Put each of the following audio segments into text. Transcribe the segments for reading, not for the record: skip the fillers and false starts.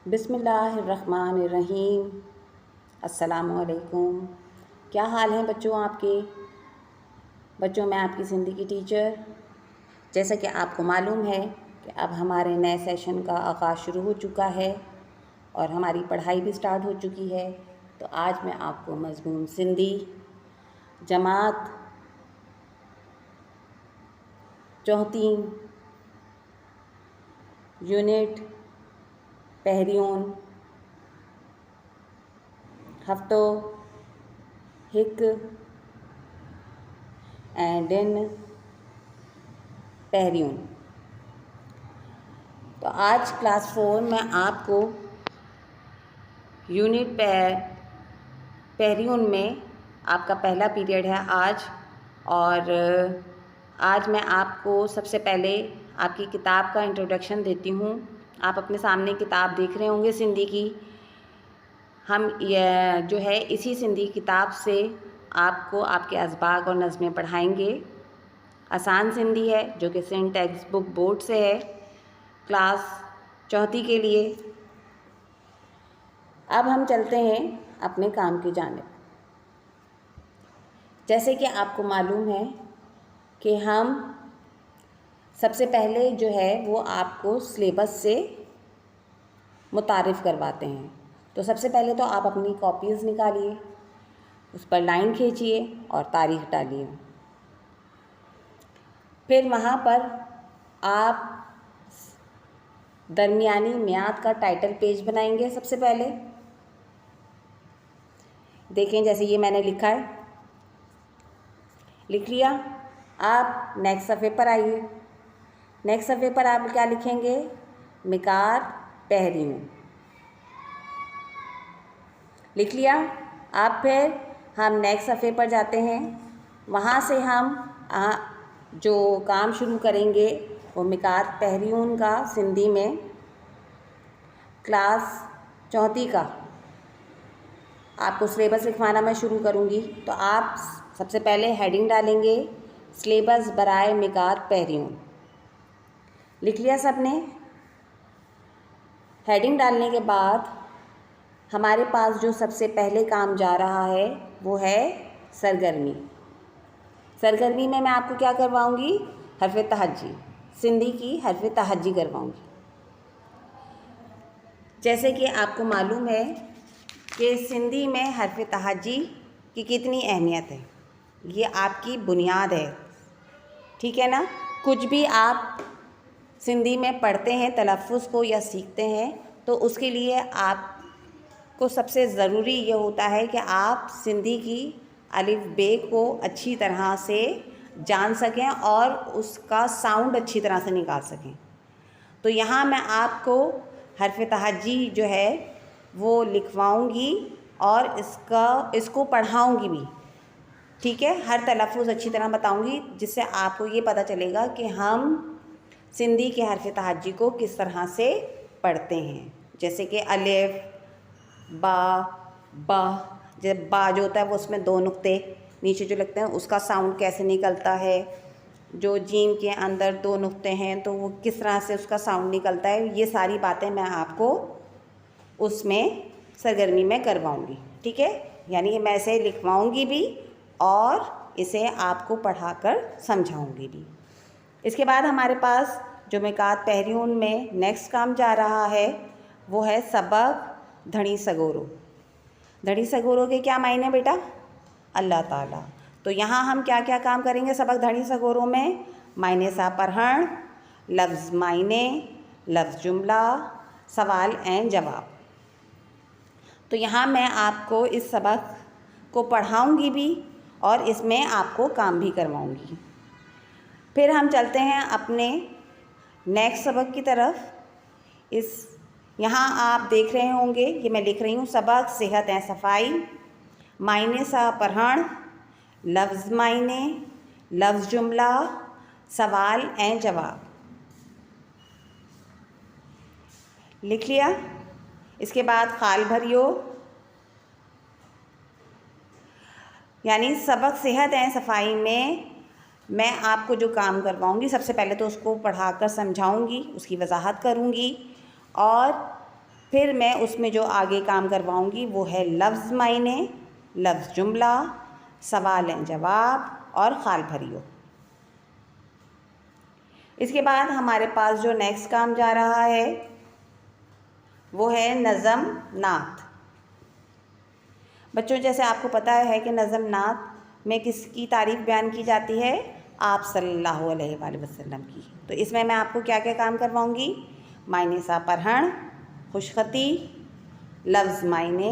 बिस्मिल्लाहिर्रहमानिर्रहीम। अस्सलामुअलैकुम। क्या हाल हैं बच्चों आपके? बच्चों, मैं आपकी ज़िंदगी की टीचर। जैसा कि आपको मालूम है कि अब हमारे नए सेशन का आगाज़ शुरू हो चुका है और हमारी पढ़ाई भी स्टार्ट हो चुकी है। तो आज मैं आपको मज़मून सिंधी जमात चौथी यूनिट पहिरियों हफ़्तो हिक ऐं दिन पहिरियों। तो आज क्लास 4 में आपको यूनिट पहिरियों में आपका पहला पीरियड है आज। और आज मैं आपको सबसे पहले आपकी किताब का इंट्रोडक्शन देती हूँ। आप अपने सामने किताब देख रहे होंगे सिंधी की। हम जो है इसी सिंधी किताब से आपको आपके असबाग और नज़में पढ़ाएंगे। आसान सिंधी है जो कि सिंध टेक्स्ट बुक बोर्ड से है, क्लास चौथी के लिए। अब हम चलते हैं अपने काम की जानिब। जैसे कि आपको मालूम है कि हम सबसे पहले जो है वो आपको सिलेबस से मुतारिफ़ करवाते हैं। तो सबसे पहले तो आप अपनी कॉपीज़ निकालिए, उस पर लाइन खींचिए और तारीख़ डालिए। फिर वहाँ पर आप दरमियानी मियाद का टाइटल पेज बनाएंगे। सबसे पहले देखें, जैसे ये मैंने लिखा है, लिख लिया। आप नेक्स्ट सफ़े पर आइए। नेक्स्ट सफ़े पर आप क्या लिखेंगे? मिकार पहिरियों, लिख लिया। आप फिर हम नेक्स्ट सफ़े पर जाते हैं। वहाँ से हम जो काम शुरू करेंगे वो मिकार पहिरियों का सिंधी में क्लास चौथी का आपको सिलेबस लिखवाना मैं शुरू करूँगी। तो आप सबसे पहले हेडिंग डालेंगे, सिलेबस बराए मिकार पहिरियों। लिख लिया सबने? हेडिंग डालने के बाद हमारे पास जो सबसे पहले काम जा रहा है वो है सरगर्मी। सरगर्मी में मैं आपको क्या करवाऊँगी? हरफ तहज्जी, सिंधी की हरफ तहज्जी करवाऊँगी। जैसे कि आपको मालूम है कि सिंधी में हरफ तहज्जी की कितनी अहमियत है। ये आपकी बुनियाद है, ठीक है ना? कुछ भी आप सिंधी में पढ़ते हैं, तलफ़्फ़ुज़ को या सीखते हैं, तो उसके लिए आपको सबसे ज़रूरी ये होता है कि आप सिंधी की अलिफ बे को अच्छी तरह से जान सकें और उसका साउंड अच्छी तरह से निकाल सकें। तो यहाँ मैं आपको हरफ तहज्जी जो है वो लिखवाऊँगी और इसको पढ़ाऊँगी भी, ठीक है? हर तलफ़्फ़ुज़ अच्छी तरह बताऊँगी, जिससे आपको ये पता चलेगा कि हम सिंधी के हरफ तहज्जी को किस तरह से पढ़ते हैं। जैसे कि अलिफ, बा, जब बा जो होता है वो उसमें 2 नुक्ते नीचे जो लगते हैं उसका साउंड कैसे निकलता है। जो जीम के अंदर 2 नुक्ते हैं तो वो किस तरह से उसका साउंड निकलता है। ये सारी बातें मैं आपको उसमें सरगर्मी में करवाऊँगी, ठीक है? यानी कि मैं इसे लिखवाऊँगी भी और इसे आपको पढ़ाकर समझाऊँगी भी। इसके बाद हमारे पास जो मिकात पहिरियों में नेक्स्ट काम जा रहा है वो है सबक धनी सगोरो। धनी सगोरो के क्या मायने बेटा? अल्लाह ताला। तो यहाँ हम क्या क्या काम करेंगे सबक धनी सगोरो में? मायने सा पढ़ण, लफ्ज़ मायने, लफ्ज़ जुमला, सवाल ऐं जवाब। तो यहाँ मैं आपको इस सबक को पढ़ाऊँगी भी और इसमें आपको काम भी करवाऊँगी। फिर हम चलते हैं अपने नेक्स्ट सबक की तरफ। यहाँ आप देख रहे होंगे, ये मैं लिख रही हूँ, सबक सेहत ऐं सफ़ाई, मायने सा पढ़ण, लफ्ज़ मायने, लफ्ज़ जुमला, सवाल ऐं जवाब। लिख लिया? इसके बाद खाल भरियो, यानी सबक सेहत ऐं सफ़ाई में मैं आपको जो काम करवाऊँगी सबसे पहले तो उसको पढ़ाकर समझाऊँगी, उसकी वजाहत करूँगी और फिर मैं उसमें जो आगे काम करवाऊँगी वो है लफ्ज़ मायने, लफ्ज़ जुमला, सवाल जवाब और खाल भरियो। इसके बाद हमारे पास जो नेक्स्ट काम जा रहा है वो है नज़म नात। बच्चों, जैसे आपको पता है कि नज़म नात में किसकी तारीफ़ बयान की जाती है? आप सल्लल्लाहु अलैहि वसल्लम की। तो इसमें मैं आपको क्या क्या काम करवाऊँगी? मायने सा पढ़ण, खुशखती, लफ्ज़ मायने,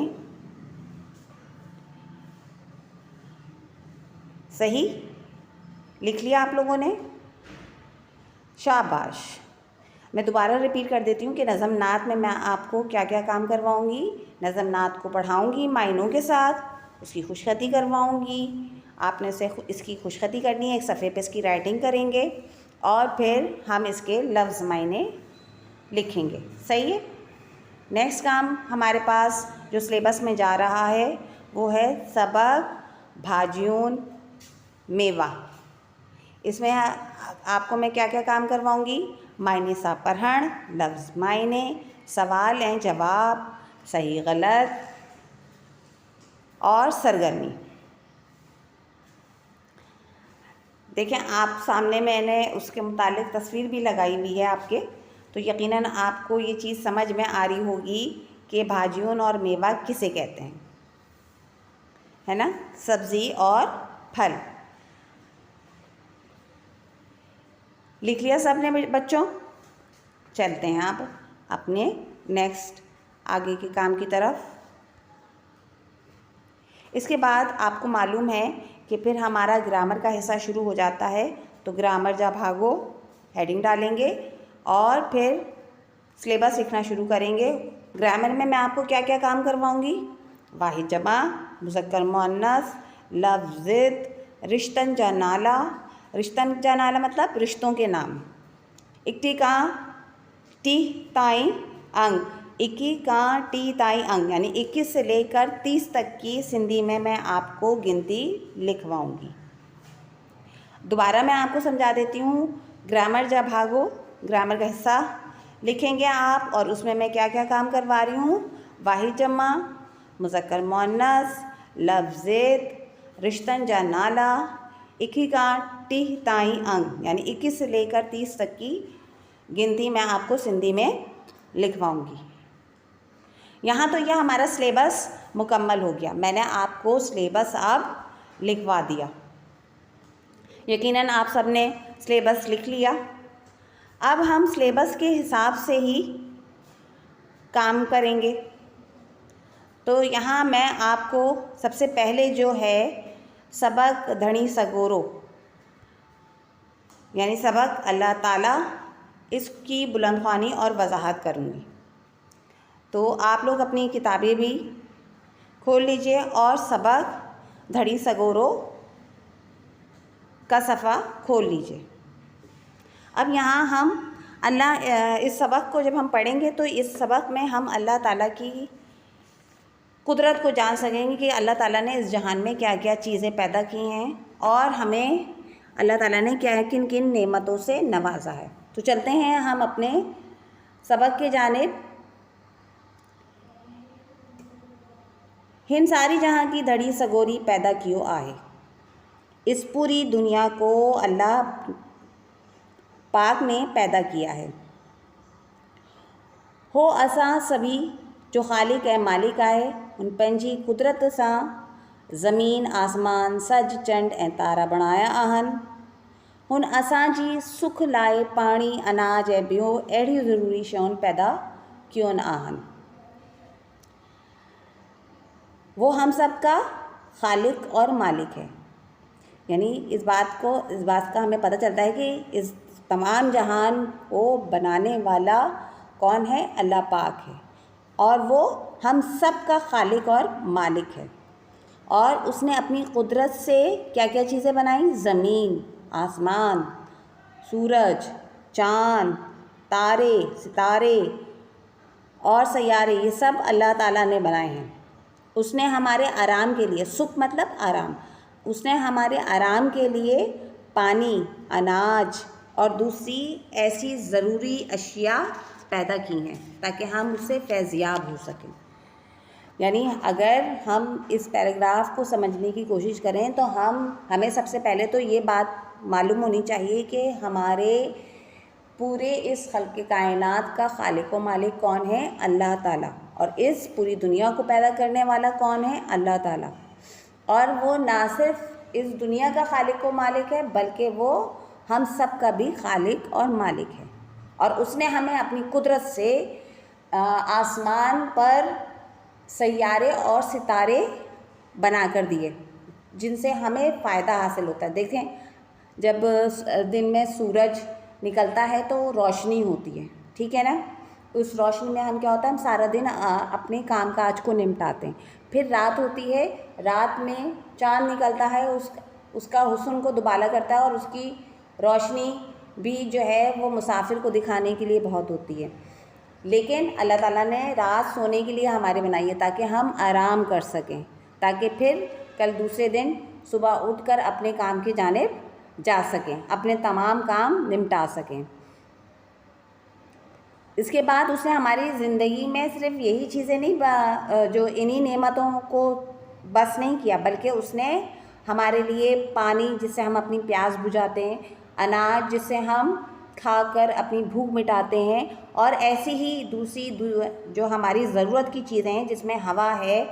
सही लिख लिया आप लोगों ने? शाबाश। मैं दोबारा रिपीट कर देती हूँ कि नज़म नात में मैं आपको क्या क्या काम करवाऊँगी। नज़म नात को पढ़ाऊँगी मायनों के साथ, उसकी खुशखती करवाऊँगी। आपने से इसकी खुशखती करनी है, एक सफ़े पे इसकी राइटिंग करेंगे और फिर हम इसके लफ्ज़ मायने लिखेंगे। सही है। नेक्स्ट काम हमारे पास जो सिलेबस में जा रहा है वो है सबक भाजियून मेवा। इसमें आपको मैं क्या क्या काम करवाऊँगी? मायने सा पढ़ण, लफ्ज़ मायने, सवाल हैं जवाब, सही गलत और सरगर्मी। देखें, आप सामने मैंने उसके मुतालिक तस्वीर भी लगाई हुई है आपके, तो यकीनन आपको ये चीज़ समझ में आ रही होगी कि भाजियों और मेवा किसे कहते हैं, है ना? सब्ज़ी और फल। लिख लिया सबने बच्चों? चलते हैं आप अपने नेक्स्ट आगे के काम की तरफ। इसके बाद आपको मालूम है कि फिर हमारा ग्रामर का हिस्सा शुरू हो जाता है। तो ग्रामर जा भागो हेडिंग डालेंगे और फिर सिलेबस लिखना शुरू करेंगे। ग्रामर में मैं आपको क्या क्या काम करवाऊँगी? वाहिद जमा, मुज़क्कर मुअन्नस, लफ्ज़ित, रिश्तन जा नाला। रिश्तन जा नाला मतलब रिश्तों के नाम। इक्टी का टी ताई अंग, 21 का टी ताई अंग यानी 21 से लेकर 30 तक की सिंधी में मैं आपको गिनती लिखवाऊंगी। दोबारा मैं आपको समझा देती हूँ। ग्रामर जा भागो, ग्रामर का हिस्सा लिखेंगे आप और उसमें मैं क्या क्या काम करवा रही हूँ? वाहिद जमा, मुज़क्कर मुअन्नस, लफ्ज़ित, रिश्तन जा नाला, 21 का टी ताई अंग यानी 21 से लेकर 30 तक की गिनती मैं आपको सिंधी में लिखवाऊंगी। यहाँ तो यह हमारा सिलेबस मुकम्मल हो गया। मैंने आपको सिलेबस अब लिखवा दिया। यकीनन आप सबने सिलेबस लिख लिया। अब हम सिलेबस के हिसाब से ही काम करेंगे। तो यहाँ मैं आपको सबसे पहले जो है सबक धनी सगोरो यानी सबक अल्लाह ताला, इसकी बुलंदख्वानी और वजाहत करूँगी। तो आप लोग अपनी किताबें भी खोल लीजिए और सबक धड़ी सगोरो का सफ़ा खोल लीजिए। अब यहाँ हम इस सबक को जब हम पढ़ेंगे तो इस सबक में हम अल्लाह ताला की कुदरत को जान सकेंगे कि अल्लाह ताला ने इस जहान में क्या क्या चीज़ें पैदा की हैं और हमें अल्लाह ताला ने क्या किन किन नेमतों से नवाजा है। तो चलते हैं हम अपने सबक के जानिब। हिन सारी जहाँ की धड़ी सगोरी पैदा कियो आहे, इस पूरी दुनिया को अल्लाह पाक ने पैदा किया है। हो असां सभी जो खालिक ऐं मालिक आहे, उन पंहिंजी कुदरत सां ज़मीन आसमान सज चंड ऐं तारा बणाया आहिनि। हुन असांजी सुख लाइ पाणी अनाज ऐं ॿियो अहिड़ियूं ज़रूरी शयूं पैदा क्यों आहिनि। वो हम सब का खालिक और मालिक है। यानी इस बात का हमें पता चलता है कि इस तमाम जहान को बनाने वाला कौन है? अल्लाह पाक है और वो हम सब का खालिक और मालिक है। और उसने अपनी कुदरत से क्या क्या चीज़ें बनाई? ज़मीन, आसमान, सूरज, चाँद, तारे, सितारे और सैयारे, ये सब अल्लाह ताला ने बनाए हैं। उसने हमारे आराम के लिए, सुख मतलब आराम, उसने हमारे आराम के लिए पानी, अनाज और दूसरी ऐसी ज़रूरी अशिया पैदा की हैं ताकि हम उससे फैज़याब हो सकें। यानी अगर हम इस पैराग्राफ को समझने की कोशिश करें तो हमें सबसे पहले तो ये बात मालूम होनी चाहिए कि हमारे पूरे इस खल्क़ कायनात का खालिक व मालिक कौन है? अल्लाह ताला। और इस पूरी दुनिया को पैदा करने वाला कौन है? अल्लाह ताला। और वो ना सिर्फ इस दुनिया का खालिक व मालिक है बल्कि वो हम सब का भी खालिक और मालिक है। और उसने हमें अपनी कुदरत से आसमान पर सैयारे और सितारे बना कर दिए जिनसे हमें फ़ायदा हासिल होता है। देखें, जब दिन में सूरज निकलता है तो रोशनी होती है, ठीक है ना। उस रोशनी में हम क्या होता है, हम सारा दिन अपने काम काज को निपटाते हैं। फिर रात होती है, रात में चाँद निकलता है, उसका हुस्न को दुबाला करता है और उसकी रोशनी भी जो है वो मुसाफिर को दिखाने के लिए बहुत होती है। लेकिन अल्लाह ताला ने रात सोने के लिए हमारे बनाई है ताकि हम आराम कर सकें, ताकि फिर कल दूसरे दिन सुबह उठकर अपने काम की जानिब जा सकें, अपने तमाम काम निपटा सकें। इसके बाद उसने हमारी ज़िंदगी में सिर्फ यही चीज़ें नहीं जो इन्हीं नेमतों को बस नहीं किया, बल्कि उसने हमारे लिए पानी जिससे हम अपनी प्यास बुझाते हैं, अनाज जिससे हम खाकर अपनी भूख मिटाते हैं, और ऐसी ही दूसरी जो हमारी ज़रूरत की चीज़ें हैं जिसमें हवा है,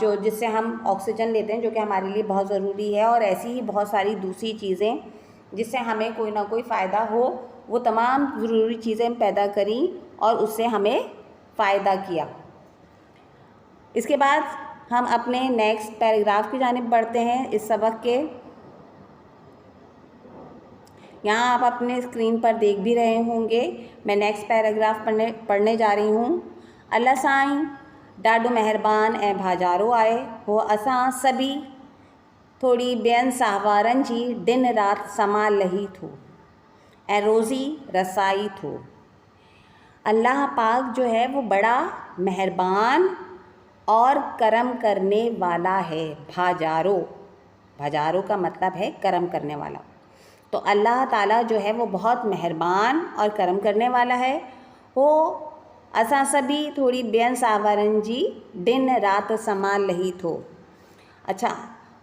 जो जिससे हम ऑक्सीजन लेते हैं जो कि हमारे लिए बहुत ज़रूरी है, और ऐसी ही बहुत सारी दूसरी चीज़ें जिससे हमें कोई ना कोई फ़ायदा हो, वो तमाम ज़रूरी चीज़ें पैदा करी और उससे हमें फ़ायदा किया। इसके बाद हम अपने नेक्स्ट पैराग्राफ की जानिब बढ़ते हैं इस सबक के। यहाँ आप अपने स्क्रीन पर देख भी रहे होंगे, मैं नेक्स्ट पैराग्राफ पढ़ने जा रही हूँ। अल्लाह साईं ॾाढो मेहरबान ऐं भाजारो आहे, हो असां सभी थोड़ी ॿियनि साहवारनि जी दिन राति समा लही थो ऐं रोज़ी रसाई थो। अल्लाह पाक जो है वो बड़ा मेहरबान और करम करने वाला है। भाजारो, भाजारो का मतलब है करम करने वाला। तो अल्लाह ताला जो है वो बहुत मेहरबान और करम करने वाला है। वो असां सभी थोड़ी ॿियनि साहवारनि जी दिन राति समा लही थो। अच्छा,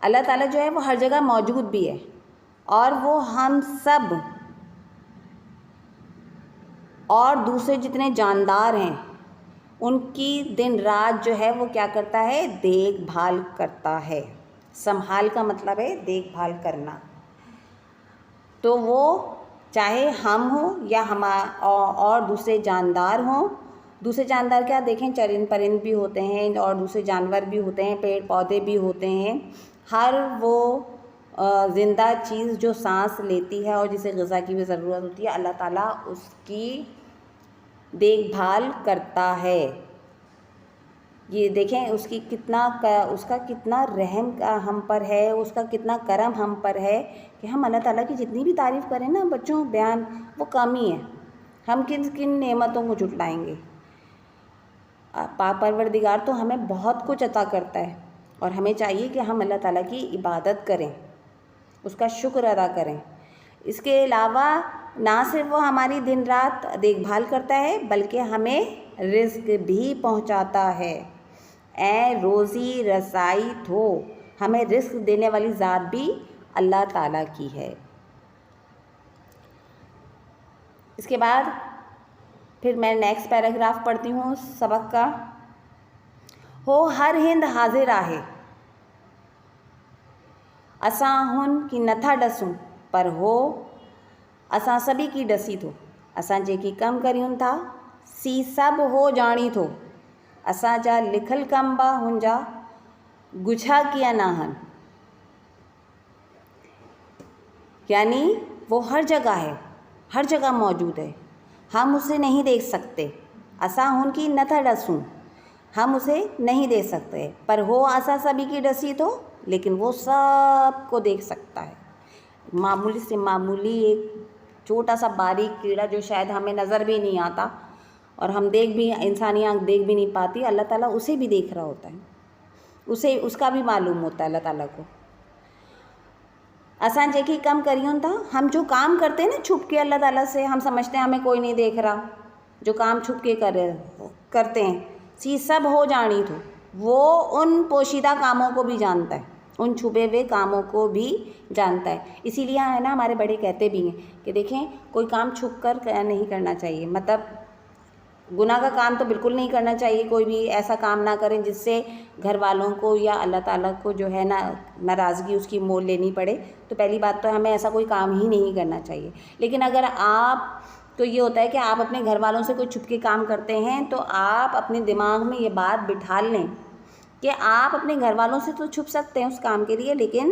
अल्लाह ताला जो है वो हर जगह मौजूद भी है और वो हम सब और दूसरे जितने जानदार हैं उनकी दिन रात जो है वो क्या करता है? देखभाल करता है। संभाल का मतलब है देखभाल करना। तो वो चाहे हम हों या हम और दूसरे जानदार हों। दूसरे जानदार क्या, देखें, चरिंद परिंद भी होते हैं और दूसरे जानवर भी होते हैं, पेड़ पौधे भी होते हैं। हर वो ज़िंदा चीज़ जो सांस लेती है और जिसे ग़िज़ा की भी ज़रूरत होती है, अल्लाह ताला उसकी देखभाल करता है। ये देखें उसका कितना रहम हम पर है, उसका कितना करम हम पर है कि हम अल्लाह ताला की जितनी भी तारीफ़ करें ना बच्चों, बयान वो कम ही है। हम किन किन नेमतों को जुटलाएंगे। पाक परवरदिगार तो हमें बहुत कुछ अता करता है और हमें चाहिए कि हम अल्लाह ताला की इबादत करें, उसका शुक्र अदा करें। इसके अलावा ना सिर्फ वो हमारी दिन रात देखभाल करता है बल्कि हमें रिज़्क भी पहुंचाता है। ए रोज़ी रसाई थो, हमें रिज़्क देने वाली ज़ात भी अल्लाह ताला की है। इसके बाद फिर मैं नेक्स्ट पैराग्राफ पढ़ती हूँ सबक का। हो हर हिंद हाजिर आहे, असां हुन की नथा ॾसूं, पर हो असां सभी की ॾसी थो। असां जेकी कम करियूं था सी सभु हो ॼाणी थो। असांजा लिखल कम बा हुनजा गुझा किया ना हन। यानी वो हर जगह है, हर जगह मौजूद है, हम उसे नहीं देख सकते। असां उनकी नथा ॾसूं, हम उसे नहीं देख सकते, पर हो असां सभी की ॾसी तो, लेकिन वो सब को देख सकता है। मामूली से मामूली एक छोटा सा बारीक कीड़ा जो शायद हमें नज़र भी नहीं आता और हम इंसानी आँख देख भी नहीं पाती, अल्लाह ताला उसे भी देख रहा होता है, उसे उसका भी मालूम होता है अल्लाह ताला को। असां जेकी कम करियूं था, हम जो काम करते हैं ना छुप के अल्लाह ताला से, हम समझते हैं हमें कोई नहीं देख रहा, जो काम छुप के करते हैं, सी सब हो जानी तो वो उन पोशीदा कामों को भी जानता है, उन छुपे हुए कामों को भी जानता है। इसीलिए है ना, हमारे बड़े कहते भी हैं कि देखें कोई काम छुप कर नहीं करना चाहिए, मतलब गुनाह का काम तो बिल्कुल नहीं करना चाहिए। कोई भी ऐसा काम ना करें जिससे घर वालों को या अल्लाह ताला को जो है ना नाराज़गी उसकी मोल लेनी पड़े। तो पहली बात तो हमें ऐसा कोई काम ही नहीं करना चाहिए। लेकिन अगर आप तो ये होता है कि आप अपने घर वालों से कोई छुप के काम करते हैं तो आप अपने दिमाग में ये बात बिठा लें कि आप अपने घर वालों से तो छुप सकते हैं उस काम के लिए, लेकिन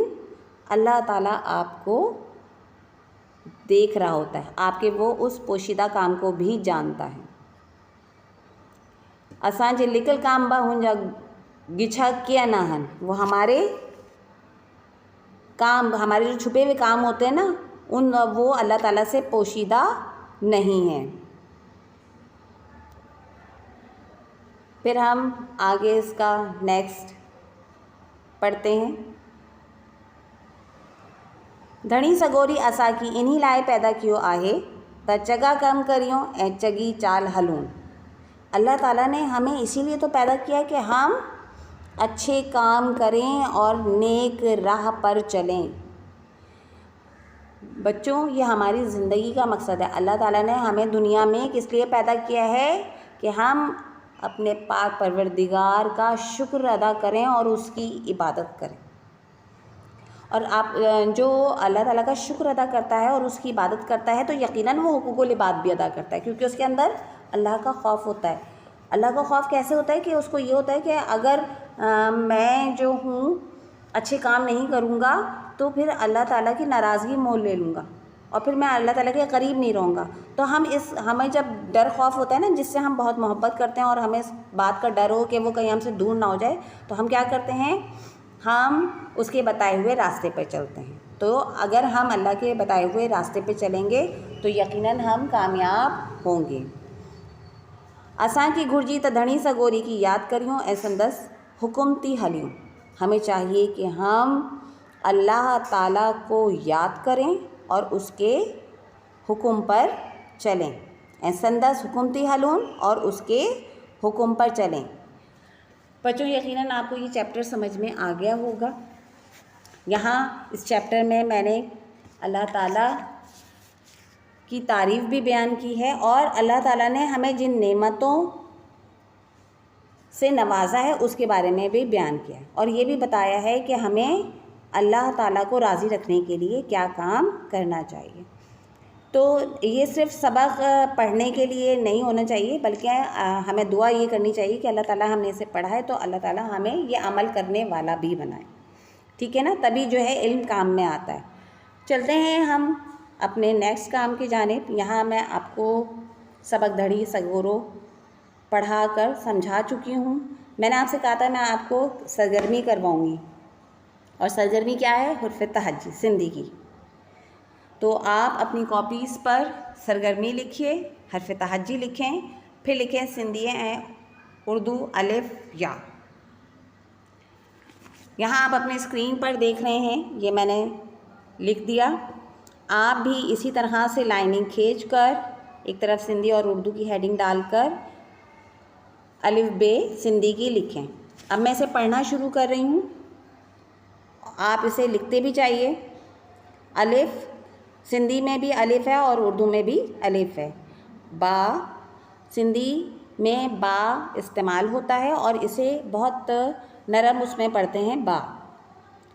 अल्लाह ताला आपको देख रहा होता है, आपके वो उस पोशीदा काम को भी जानता है। असांजे लिकल काम बा हुंजा गिछा किया ना हन, वो हमारे काम, हमारे जो छुपे हुए काम होते हैं ना वो अल्लाह ताला से पोशीदा नहीं है। फिर हम आगे इसका नेक्स्ट पढ़ते हैं। धणी सगोरी असा की इन्हीं लाए पैदा कियो आहे त चगा कम करियो ऐं चगी चाल हलूं। अल्लाह ताला ने हमें इसीलिए तो पैदा किया कि हम अच्छे काम करें और नेक राह पर चलें। बच्चों, ये हमारी ज़िंदगी का मकसद है। अल्लाह ताला ने हमें दुनिया में किस लिए पैदा किया है कि हम अपने पाक परवरदिगार का शुक्र अदा करें और उसकी इबादत करें। और आप जो अल्लाह ताला का शुक्र अदा करता है और उसकी इबादत करता है तो यकीनन वो हुकूकुल इबाद भी अदा करता है, क्योंकि उसके अंदर अल्लाह का खौफ होता है। अल्लाह का खौफ कैसे होता है कि उसको ये होता है कि अगर मैं जो हूँ अच्छे काम नहीं करूँगा तो फिर अल्लाह ताला की नाराज़गी मोल ले लूँगा और फिर मैं अल्लाह ताला के करीब नहीं रहूँगा। तो हमें जब डर खौफ होता है ना, जिससे हम बहुत मोहब्बत करते हैं और हमें इस बात का डर हो कि वो कहीं हमसे दूर ना हो जाए, तो हम क्या करते हैं, हम उसके बताए हुए रास्ते पर चलते हैं। तो अगर हम अल्लाह के बताए हुए रास्ते पे चलेंगे तो यकीनन हम कामयाब होंगे। असां की घुर्जी त धणी सगोरी की याद करियो ऐं संदस हुकुम थी हलियूं। हमें चाहिए कि हम अल्लाह ताला को याद करें और उसके हुक्म पर चलें। ऐं संदस हुकुम थी हलूं, और उसके हुक्म पर चलें। बच्चों, यकीनन आपको ये चैप्टर समझ में आ गया होगा। यहाँ इस चैप्टर में मैंने अल्लाह ताला की तारीफ़ भी बयान की है और अल्लाह ताला ने हमें जिन नेमतों से नवाजा है उसके बारे में भी बयान किया है, और ये भी बताया है कि हमें अल्लाह ताला को राज़ी रखने के लिए क्या काम करना चाहिए। तो ये सिर्फ सबक पढ़ने के लिए नहीं होना चाहिए, बल्कि हमें दुआ ये करनी चाहिए कि अल्लाह ताला हमने इसे पढ़ा है तो अल्लाह ताला हमें ये अमल करने वाला भी बनाए। ठीक है ना, तभी जो है इल्म काम में आता है। चलते हैं हम अपने नेक्स्ट काम की जानिब। यहाँ मैं आपको सबक धड़ी सगोरो पढ़ा कर समझा चुकी हूँ। मैंने आपसे कहा था मैं आपको सरगर्मी करवाऊँगी, और सरगर्मी क्या है, हुर्फ़ तहज्जी सिंधी की। तो आप अपनी कॉपीज़ पर सरगर्मी लिखिए, हर्फ़ तहज्जी लिखें, फिर लिखें सिंधी ऐं उर्दू अलिफ या। यहाँ आप अपने स्क्रीन पर देख रहे हैं, ये मैंने लिख दिया। आप भी इसी तरह से लाइनिंग खींचकर एक तरफ सिंधी और उर्दू की हेडिंग डालकर अलिफ बे सिंधी की लिखें। अब मैं इसे पढ़ना शुरू कर रही हूँ, आप इसे लिखते भी चाहिए। अलिफ सिंधी में भी अलिफ है और उर्दू में भी अलिफ है। बा सिंधी में बा इस्तेमाल होता है और इसे बहुत नरम उसमें पढ़ते हैं बा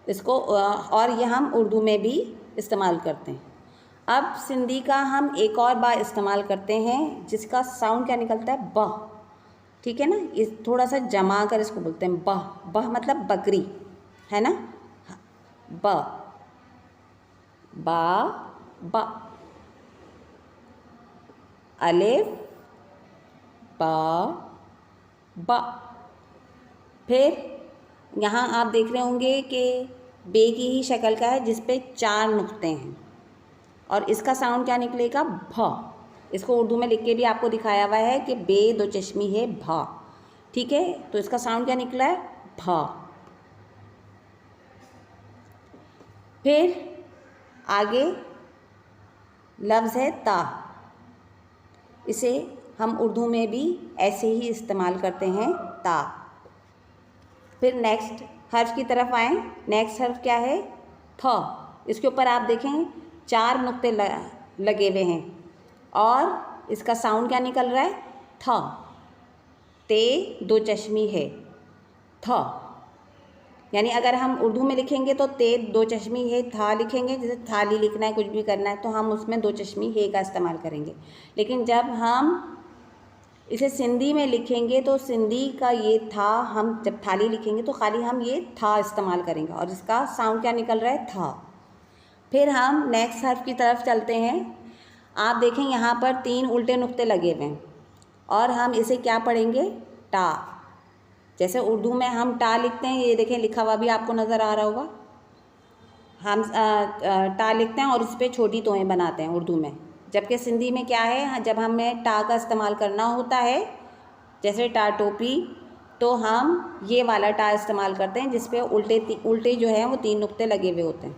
इसको, और यह हम उर्दू में भी इस्तेमाल करते हैं। अब सिंधी का हम एक और बा इस्तेमाल करते हैं जिसका साउंड क्या निकलता है, ब। ठीक है ना, इस थोड़ा सा जमा कर इसको बोलते हैं बह। बह मतलब बकरी है ना, ब बा बा अलिफ बा बा। फिर यहाँ आप देख रहे होंगे कि बे की ही शक्ल का है जिस पे 4 नुक्ते हैं, और इसका साउंड क्या निकलेगा, भ। इसको उर्दू में लिख के भी आपको दिखाया हुआ है कि बे 2 चश्मी है भा। ठीक है, तो इसका साउंड क्या निकला है, भा। फिर आगे लफ्ज़ है ता, इसे हम उर्दू में भी ऐसे ही इस्तेमाल करते हैं ता। फिर नेक्स्ट हर्फ की तरफ आएँ। नेक्स्ट हर्फ क्या है? थ। इसके ऊपर आप देखें 4 नुक्ते लगे हुए हैं और इसका साउंड क्या निकल रहा है? थ। ते 2 चश्मी है, थ। यानी अगर हम उर्दू में लिखेंगे तो ते 2 चश्मी है था लिखेंगे, जैसे थाली लिखना है, कुछ भी करना है तो हम उसमें 2 चश्मी है का इस्तेमाल करेंगे। लेकिन जब हम इसे सिंधी में लिखेंगे तो सिंधी का ये था, हम जब थाली लिखेंगे तो खाली हम ये था इस्तेमाल करेंगे और इसका साउंड क्या निकल रहा है? था। फिर हम नेक्स्ट हर्फ की तरफ चलते हैं। आप देखें यहाँ पर 3 उल्टे नुक्ते लगे हुए हैं और हम इसे क्या पढ़ेंगे? टा। जैसे उर्दू में हम टा लिखते हैं, ये देखें लिखा हुआ भी आपको नज़र आ रहा होगा। हम टा लिखते हैं और उस पर छोटी तोएँ बनाते हैं उर्दू में, जबकि सिंधी में क्या है, जब हमें टा का इस्तेमाल करना होता है जैसे टा टोपी, तो हम ये वाला टा इस्तेमाल करते हैं जिस पे उल्टे जो हैं वो 3 नुक्ते लगे हुए होते हैं।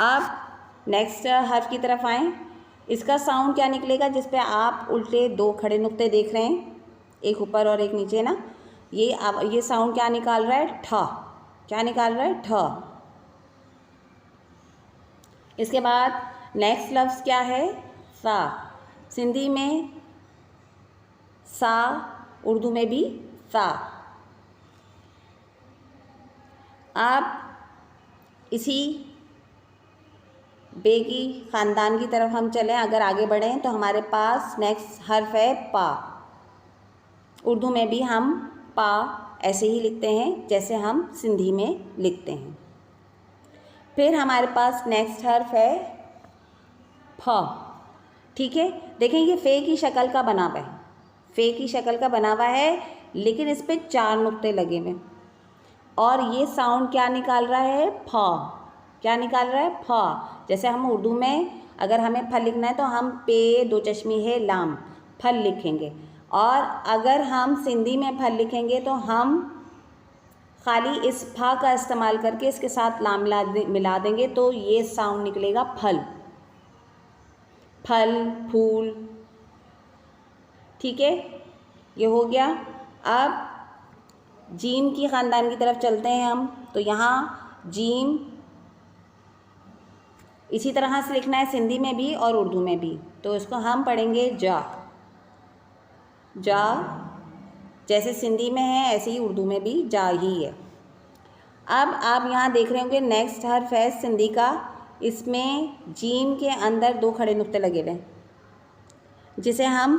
अब नेक्स्ट हर्फ की तरफ आएँ। इसका साउंड क्या निकलेगा? जिस पे आप उल्टे 2 खड़े नुक्ते देख रहे हैं, एक ऊपर और एक नीचे ना, ये साउंड क्या निकाल रहा है? ठ। क्या निकाल रहा है? ठ। इसके बाद नेक्स्ट लफ्ज़ क्या है? सा। सिंधी में सा, उर्दू में भी सा। आप इसी बेगी ख़ानदान की तरफ हम चलें, अगर आगे बढ़ें तो हमारे पास नेक्स्ट हर्फ है पा। उर्दू में भी हम पा ऐसे ही लिखते हैं जैसे हम सिंधी में लिखते हैं। फिर हमारे पास नेक्स्ट हर्फ है फ। ठीक है, देखें ये फ़े की शक्ल का बना हुआ है, फ़े की शक्ल का बना हुआ है, लेकिन इस पर 4 नुक्ते लगे हुए और ये साउंड क्या निकाल रहा है? फ। क्या निकाल रहा है? फ। जैसे हम उर्दू में अगर हमें फल लिखना है तो हम पे 2 चश्मी है लाम फल लिखेंगे, और अगर हम सिंधी में फल लिखेंगे तो हम खाली इस फा का इस्तेमाल करके इसके साथ लाम मिला देंगे तो ये साउंड निकलेगा फल। फल, फूल। ठीक है, ये हो गया। अब जीम की ख़ानदान की तरफ चलते हैं हम, तो यहाँ जीम इसी तरह से लिखना है सिंधी में भी और उर्दू में भी, तो इसको हम पढ़ेंगे जा। जा जैसे सिंधी में है ऐसे ही उर्दू में भी जा ही है। अब आप यहाँ देख रहे होंगे नेक्स्ट हर्फ है सिंधी का, इसमें जीम के अंदर 2 खड़े नुक्ते लगे हुए हैं, जिसे हम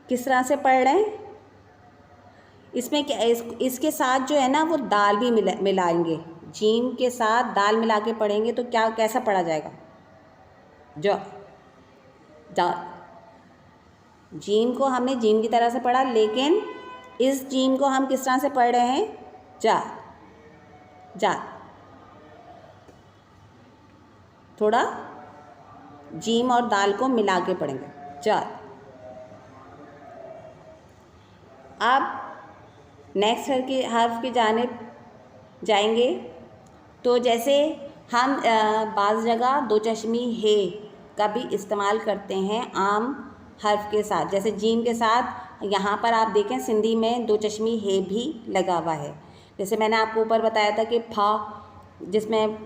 किस तरह से पढ़ रहे हैं? इसमें क्या, इसके साथ जो है ना वो दाल भी मिलाएंगे, जीम के साथ दाल मिला के पढ़ेंगे तो क्या कैसा पढ़ा जाएगा? जो दाल। जीम को हमने जीम की तरह से पढ़ा, लेकिन इस जीम को हम किस तरह से पढ़ रहे हैं? जा। जा। थोड़ा जीम और दाल को मिला के पढ़ेंगे, जा। अब नेक्स्ट हर्फ की जानिब जाएंगे, तो जैसे हम बाज़ जगह 2 चश्मी है का भी इस्तेमाल करते हैं आम हर्फ के साथ, जैसे जीम के साथ यहाँ पर आप देखें सिंधी में 2 चश्मी है भी लगा हुआ है। जैसे मैंने आपको ऊपर बताया था कि फा जिसमें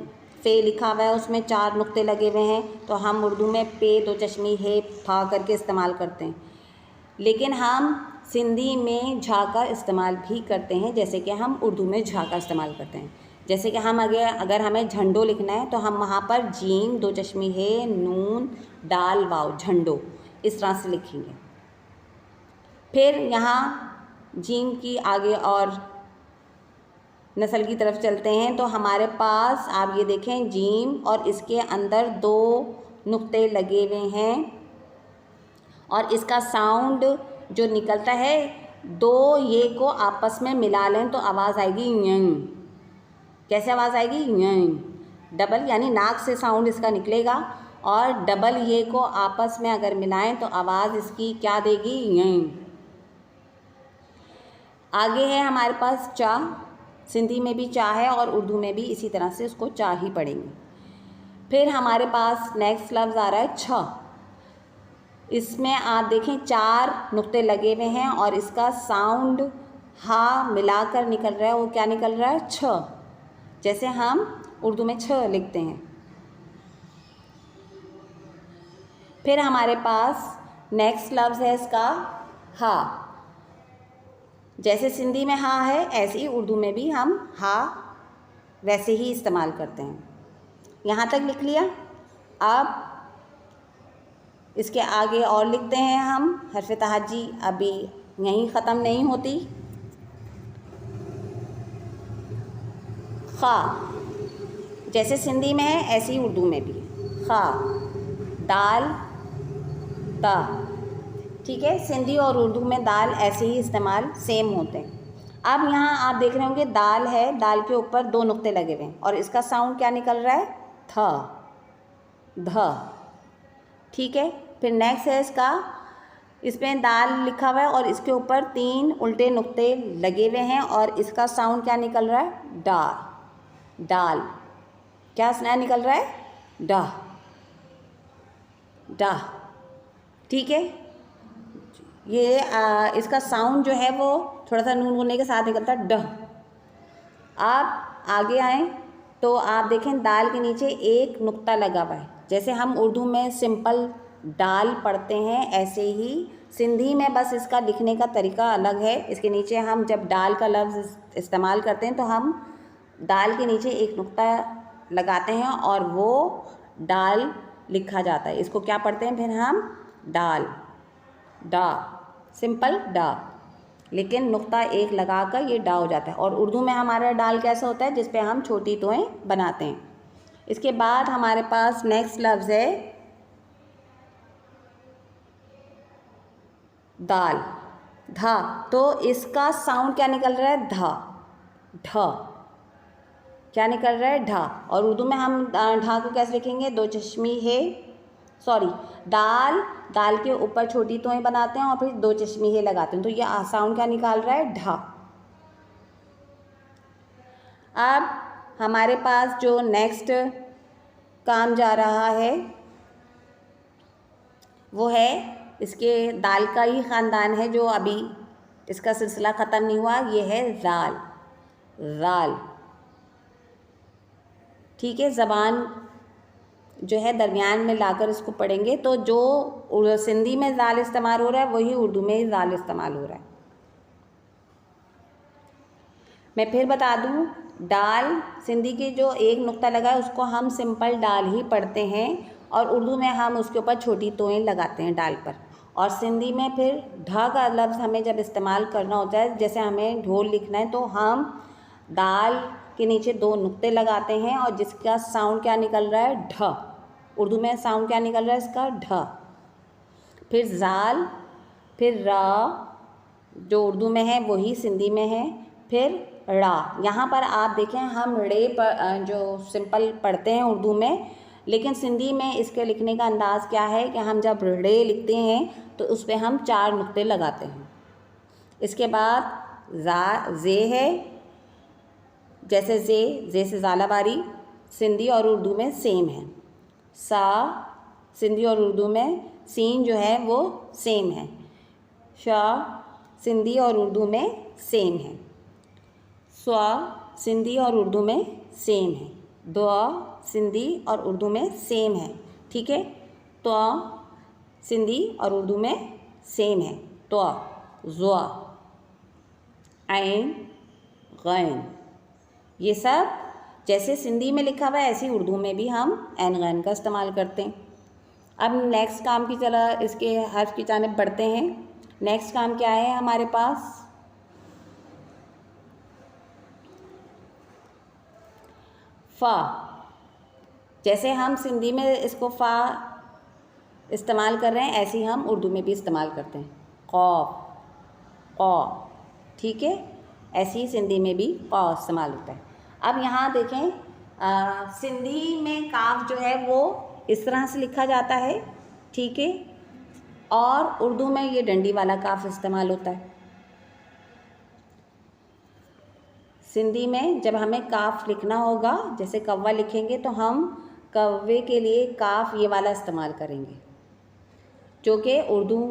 फ़े लिखा हुआ है उसमें 4 नुक्ते लगे हुए हैं, तो हम उर्दू में पे 2 चश्मी है फा करके इस्तेमाल करते हैं, लेकिन हम सिंधी में झा का इस्तेमाल भी करते हैं, जैसे कि हम उर्दू में झा का इस्तेमाल करते हैं। जैसे कि हम अगर हमें झंडो लिखना है तो हम वहाँ पर जीम 2 चश्मी है नून दाल वाव झंडो इस तरह से लिखेंगे। फिर यहाँ जीम की आगे और नस्ल की तरफ चलते हैं, तो हमारे पास आप ये देखें जीम और इसके अंदर 2 नुक्ते लगे हुए हैं और इसका साउंड जो निकलता है 2 ये को आपस में मिला लें तो आवाज़ आएगी यंग। कैसे आवाज़ आएगी? यंग। डबल यानी नाक से साउंड इसका निकलेगा और डबल ये को आपस में अगर मिलाएं तो आवाज़ इसकी क्या देगी? यंग। आगे है हमारे पास चा। सिंधी में भी चा है और उर्दू में भी इसी तरह से उसको चा ही पढ़ेंगे। फिर हमारे पास नेक्स्ट लफ्ज़ आ रहा है छ। इसमें आप देखें 4 नुक्ते लगे हुए हैं और इसका साउंड हा मिलाकर निकल रहा है। वो क्या निकल रहा है? छ, जैसे हम उर्दू में छ लिखते हैं। फिर हमारे पास नेक्स्ट लफ्ज़ है इसका हा। जैसे सिंधी में हा है, ऐसे ही उर्दू में भी हम हा वैसे ही इस्तेमाल करते हैं। यहाँ तक लिख लिया। अब इसके आगे और लिखते हैं हम हर्फ तहज्जी, अभी यहीं ख़त्म नहीं होती। खा, जैसे सिंधी में है ऐसे ही उर्दू में भी खा, दाल, ता। ठीक है, सिंधी और उर्दू में दाल ऐसे ही इस्तेमाल सेम होते हैं। अब यहाँ आप देख रहे होंगे दाल है, दाल के ऊपर 2 नुक्ते लगे हुए हैं और इसका साउंड क्या निकल रहा है? थ, ध। ठीक है, फिर नेक्स्ट है इसका, इसमें दाल लिखा हुआ है और इसके ऊपर 3 उल्टे नुक्ते लगे हुए हैं और इसका साउंड क्या निकल रहा है? डा, डाल। क्या स्नेह निकल रहा है? डा, डा। ठीक है, ये इसका साउंड जो है वो थोड़ा सा नून होने के साथ निकलता है, ड। आप आगे आएँ तो आप देखें दाल के नीचे 1 नुक्ता लगा हुआ है। जैसे हम उर्दू में सिंपल दाल पढ़ते हैं, ऐसे ही सिंधी में बस इसका लिखने का तरीका अलग है। इसके नीचे हम जब दाल का लफ्ज़ इस्तेमाल करते हैं तो हम दाल के नीचे 1 नुक्ता लगाते हैं और वो दाल लिखा जाता है। इसको क्या पढ़ते हैं फिर हम? दाल, डा, सिंपल डा, लेकिन नुक्ता 1 लगाकर ये डा हो जाता है। और उर्दू में हमारा दाल कैसा होता है? जिस पे हम छोटी टोएं बनाते हैं। इसके बाद हमारे पास नेक्स्ट लफ्ज़ है दाल, धा। तो इसका साउंड क्या निकल रहा है? धा, ढ। क्या निकल रहा है? ढा। और उर्दू में हम ढा को कैसे लिखेंगे? 2 चश्मी है, सॉरी, दाल, दाल के ऊपर छोटी टोएं बनाते हैं और फिर 2 चश्मी है लगाते हैं, तो ये साउंड क्या निकाल रहा है? ढा। अब हमारे पास जो नेक्स्ट काम जा रहा है वो है, इसके दाल का ही ख़ानदान है जो अभी इसका सिलसिला ख़त्म नहीं हुआ, ये है राल, राल। ठीक है, ज़बान जो है दरमियान में लाकर इसको पढ़ेंगे तो जो सिंधी में दाल इस्तेमाल हो रहा है वही उर्दू में ही दाल इस्तेमाल हो रहा है। मैं फिर बता दूं, दाल सिंधी की जो 1 नुक्ता लगा है उसको हम सिंपल दाल ही पढ़ते हैं और उर्दू में हम उसके ऊपर छोटी टोएं लगाते हैं दाल पर। और सिंधी में फिर ढ का लफ्ज़ हमें जब इस्तेमाल करना होता है, जैसे हमें ढोल लिखना है तो हम दाल के नीचे 2 नुक्ते लगाते हैं और जिसका साउंड क्या निकल रहा है? ढ। उर्दू में साउंड क्या निकल रहा है इसका? ढ। फिर जाल, फिर रा, जो उर्दू में है वही सिंधी में है, फिर रा। यहाँ पर आप देखें हम रे पर जो सिंपल पढ़ते हैं उर्दू में, लेकिन सिंधी में इसके लिखने का अंदाज़ क्या है कि हम जब रे लिखते हैं तो उस पर हम 4 नुक्ते लगाते हैं। इसके बाद जे है, जैसे जे से ज़ालाबारी सिंधी और उर्दू में सेम है। सा, सिंधी और उर्दू में सीन जो है वो सेम है। शा, सिंधी और उर्दू में सेम है। स्वा, सिंधी और उर्दू में सेम है। दुआ, सिंधी और उर्दू में सेम है। ठीक है, तो सिंधी और उर्दू में सेम है। तो ज़ुआ, ऐन, गैन, ये सब जैसे सिंधी में लिखा हुआ है ऐसे ही उर्दू में भी हम ऐन गैन का इस्तेमाल करते हैं। अब नेक्स्ट काम की तरह इसके हर्फ की जानिब बढ़ते हैं। नेक्स्ट काम क्या है हमारे पास? फ़ा। जैसे हम सिंधी में इसको फ़ा इस्तेमाल कर रहे हैं ऐसे ही हम उर्दू में भी इस्तेमाल करते हैं। क़ाफ़, क़ा, ठीक है, ऐसे ही सिंधी में भी क़ा इस्तेमाल होता है। अब यहाँ देखें, सिंधी में काफ जो है वो इस तरह से लिखा जाता है, ठीक है, और उर्दू में ये डंडी वाला काफ इस्तेमाल होता है। सिंधी में जब हमें काफ लिखना होगा, जैसे कव्वा लिखेंगे तो हम कव्वे के लिए काफ ये वाला इस्तेमाल करेंगे। जो कि उर्दू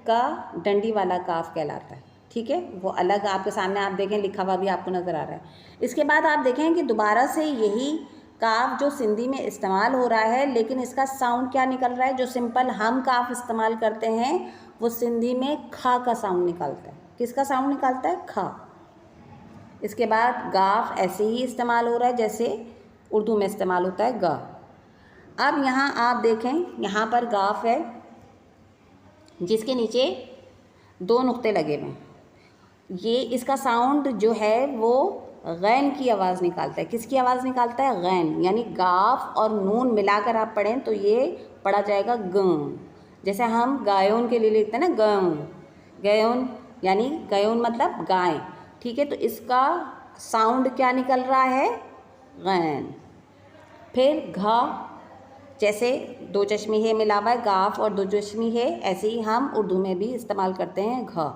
का डंडी वाला काफ कहलाता है। ठीक है, वो अलग आपके सामने आप देखें लिखा हुआ भी आपको नज़र आ रहा है। इसके बाद आप देखें कि दोबारा से यही काफ जो सिंधी में इस्तेमाल हो रहा है, लेकिन इसका साउंड क्या निकल रहा है, जो सिंपल हम काफ इस्तेमाल करते हैं वो सिंधी में खा का साउंड निकलता है। किसका साउंड निकलता है? खा। इसके बाद गाफ ऐसे ही इस्तेमाल हो रहा है जैसे उर्दू में इस्तेमाल होता है गा। अब यहाँ आप देखें, यहाँ पर गाफ है जिसके नीचे 2 नुक्ते लगे हुए हैं। ये इसका साउंड जो है वो गैन की आवाज़ निकालता है। किसकी आवाज़ निकालता है? गैन। यानी गाफ और नून मिलाकर आप पढ़ें तो ये पढ़ा जाएगा ग। जैसे हम गायोन के लिए लिखते हैं ना, गौन, गयोन यानी गयोन मतलब गाय। ठीक है, तो इसका साउंड क्या निकल रहा है? गैन। फिर घा, जैसे 2 चश्मी है मिला हुआ है, गाफ और 2 चश्मी है, ऐसे ही हम उर्दू में भी इस्तेमाल करते हैं घ।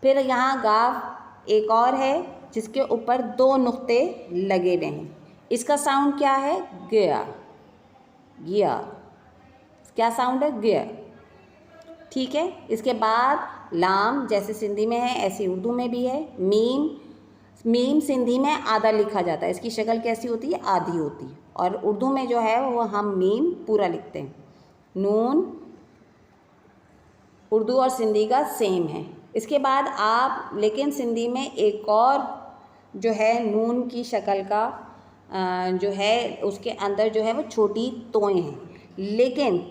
फिर यहाँ गाफ एक और है जिसके ऊपर 2 नुक्ते लगे हुए हैं। इसका साउंड क्या है? गया। गया। क्या साउंड है? गया। ठीक है, इसके बाद लाम, जैसे सिंधी में है ऐसी उर्दू में भी है। मीम, मीम सिंधी में आधा लिखा जाता है। इसकी शक्ल कैसी होती है? आधी होती है। और उर्दू में जो है वो हम मीम पूरा लिखते हैं। नून उर्दू और सिंधी का सेम है। इसके बाद आप लेकिन सिंधी में एक और जो है नून की शक्ल का जो है उसके अंदर जो है वो छोटी तोएं हैं, लेकिन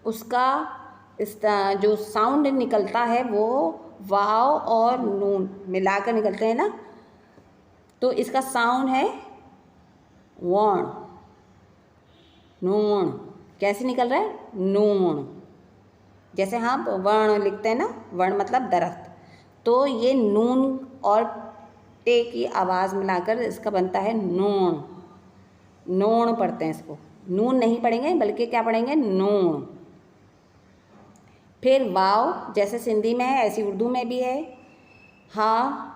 उसका जो साउंड निकलता है वो वाव और नून मिलाकर निकलते हैं ना, तो इसका साउंड है वर्ण, नून। कैसे निकल रहा है? नून। जैसे हम वर्ण लिखते हैं ना, वर्ण मतलब दरख्त, तो ये नून और टे की आवाज़ मिलाकर इसका बनता है नून। नून पढ़ते हैं इसको, नून नहीं पढ़ेंगे बल्कि क्या पढ़ेंगे? नून। फिर वाव, जैसे सिंधी में है ऐसी उर्दू में भी है। हाँ,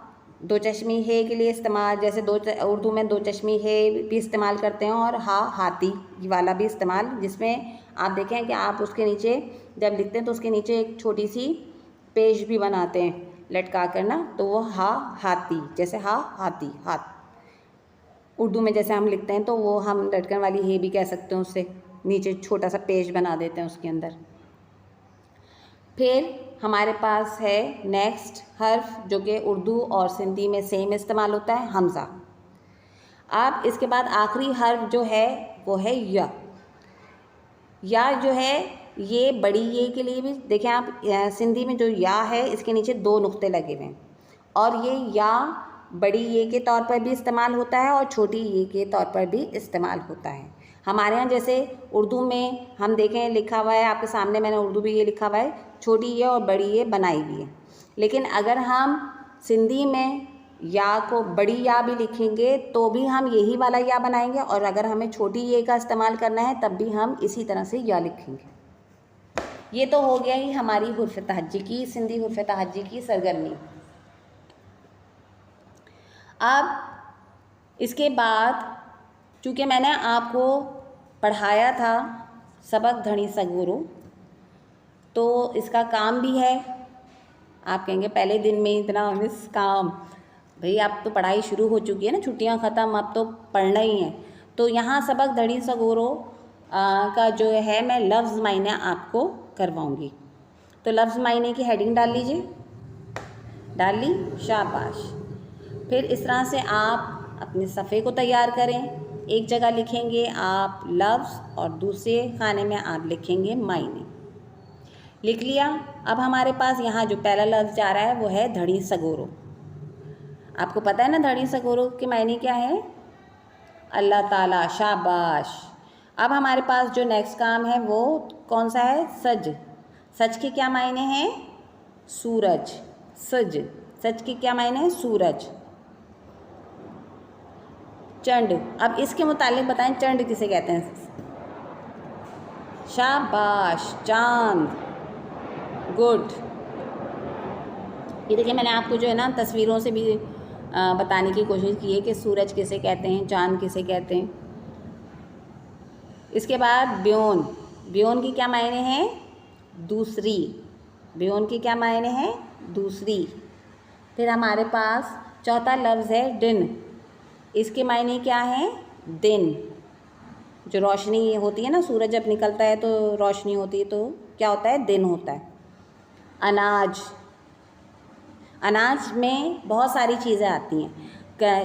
2 चश्मी है के लिए इस्तेमाल, जैसे उर्दू में 2 चश्मी है भी इस्तेमाल करते हैं, और हा हाथी वाला भी इस्तेमाल, जिसमें आप देखें कि आप उसके नीचे जब लिखते हैं तो उसके नीचे एक छोटी सी पेज भी बनाते हैं लटका कर ना, तो वो हा हाथी, जैसे हा हाथी, हाथ उर्दू में जैसे हम लिखते हैं तो वो हम लटकन वाली है भी कह सकते हैं, उससे नीचे छोटा सा पेज बना देते हैं उसके अंदर। फिर हमारे पास है नेक्स्ट हर्फ जो कि उर्दू और सिंधी में सेम इस्तेमाल होता है, हमज़ा। अब इसके बाद आखिरी हर्फ जो है वो है या। या जो है ये बड़ी ये के लिए भी देखें आप, सिंधी में जो या है इसके नीचे 2 नुक्ते लगे हुए हैं, और ये या बड़ी ये के तौर पर भी इस्तेमाल होता है और छोटी ये के तौर पर भी इस्तेमाल होता है। हमारे यहाँ जैसे उर्दू में हम देखें लिखा हुआ है आपके सामने, मैंने उर्दू भी ये लिखा हुआ है, छोटी ये और बड़ी ये बनाई हुई है। लेकिन अगर हम सिंधी में या को बड़ी या भी लिखेंगे तो भी हम यही वाला या बनाएंगे, और अगर हमें छोटी ये का इस्तेमाल करना है तब भी हम इसी तरह से या लिखेंगे। ये तो हो गया ही हमारी हुर्फ़ तहज्जी की, सिंधी हुर्फ़ तहज्जी की सरगर्मी। अब इसके बाद चूँकि मैंने आपको पढ़ाया था सबक धनी सगुरु, तो इसका काम भी है। आप कहेंगे पहले दिन में इतना मिस काम, भाई अब तो पढ़ाई शुरू हो चुकी है ना, छुट्टियां ख़त्म, अब तो पढ़ना ही है। तो यहाँ सबक धनी सगुरु का जो है मैं लफ्ज़ मायने आपको करवाऊँगी। तो लफ्ज़ मायने की हेडिंग डाल लीजिए, डाल ली, शाबाश। फिर इस तरह से आप अपने सफ़े को तैयार करें। एक जगह लिखेंगे आप लफ्ज़ और दूसरे खाने में आप लिखेंगे मायने। लिख लिया। अब हमारे पास यहाँ जो पहला लफ्ज़ जा रहा है वो है धड़ी सगोरो। आपको पता है ना धड़ी सगोरो के मायने क्या है? अल्लाह ताला, शाबाश। अब हमारे पास जो नेक्स्ट काम है वो कौन सा है? सज। सच के क्या मायने हैं? सूरज। सज, सच के क्या मायने हैं? सूरज। चंड, अब इसके मुतालिक बताएं चंड किसे कहते हैं? शाबाश, चांद, गुड। ये देखिए मैंने आपको जो है ना तस्वीरों से भी बताने की कोशिश की है कि सूरज किसे कहते हैं, चांद किसे कहते हैं। इसके बाद ब्योन। ब्योन की क्या मायने हैं? दूसरी, बियॉन्ड के क्या मायने हैं, दूसरी। फिर हमारे पास चौथा लफ्ज़ है दिन, इसके मायने क्या हैं, दिन। जो रोशनी होती है ना, सूरज जब निकलता है तो रोशनी होती है, तो क्या होता है, दिन होता है। अनाज, अनाज में बहुत सारी चीज़ें आती हैं,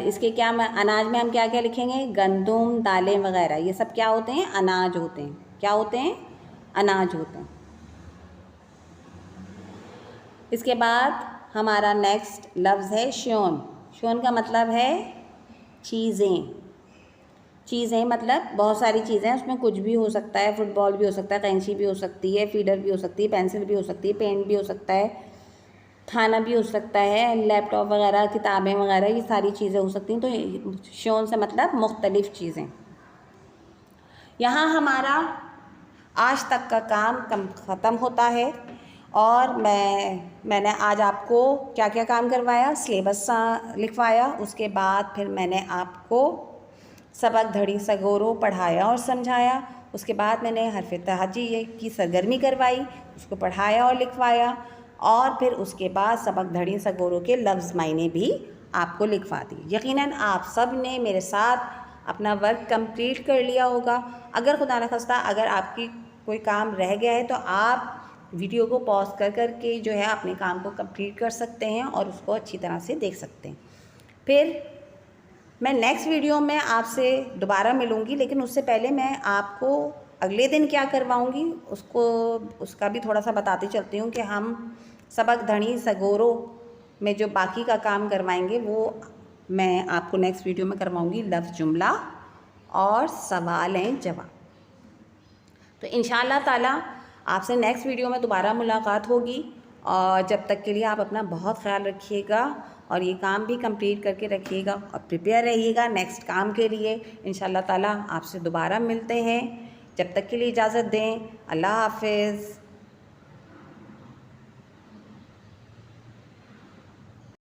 इसके क्या अनाज में हम क्या क्या लिखेंगे, गंदुम, दालें वगैरह, ये सब क्या होते हैं, अनाज होते हैं। क्या होते हैं, अनाज होते हैं। इसके बाद हमारा नेक्स्ट लफ्ज़ है श्योन। श्योन का मतलब है चीज़ें। चीज़ें मतलब बहुत सारी चीज़ें, उसमें कुछ भी हो सकता है, फुटबॉल भी हो सकता है, कैंची भी हो सकती है, फीडर भी हो सकती है, पेंसिल भी हो सकती है, पेन भी हो सकता है, खाना भी हो सकता है, लैपटॉप वगैरह, किताबें वगैरह, ये सारी चीज़ें हो सकती हैं। तो श्योन से मतलब मुख्तलिफ़ चीज़ें। यहाँ हमारा आज तक का काम ख़त्म होता है और मैंने आज आपको क्या क्या काम करवाया, सिलेबस लिखवाया, उसके बाद फिर मैंने आपको सबक धड़ी सगोरो पढ़ाया और समझाया। उसके बाद मैंने हरफ तहजी की सरगर्मी करवाई, उसको पढ़ाया और लिखवाया, और फिर उसके बाद सबक धड़ी सगोरो के लफ्ज़ मायने भी आपको लिखवा दी। यकीनन आप सब ने मेरे साथ अपना वर्क कंप्लीट कर लिया होगा। अगर खुदा न खास्ता अगर आपकी कोई काम रह गया है तो आप वीडियो को पॉज कर के जो है अपने काम को कंप्लीट कर सकते हैं और उसको अच्छी तरह से देख सकते हैं। फिर मैं नेक्स्ट वीडियो में आपसे दोबारा मिलूँगी, लेकिन उससे पहले मैं आपको अगले दिन क्या करवाऊँगी उसका भी थोड़ा सा बताते चलती हूँ कि हम सबक धड़ी सगोरो में जो बाकी का काम करवाएंगे वो मैं आपको नेक्स्ट वीडियो में करवाऊँगी, लफ्ज़ जुमला और सवाल जवाब। तो इंशाअल्लाह ताला आपसे नेक्स्ट वीडियो में दोबारा मुलाकात होगी, और जब तक के लिए आप अपना बहुत ख्याल रखिएगा और ये काम भी कंप्लीट करके रखिएगा और प्रिपेयर रहिएगा नेक्स्ट काम के लिए। इंशाअल्लाह ताला आपसे दोबारा मिलते हैं, जब तक के लिए इजाज़त दें। अल्लाह हाफ़िज़।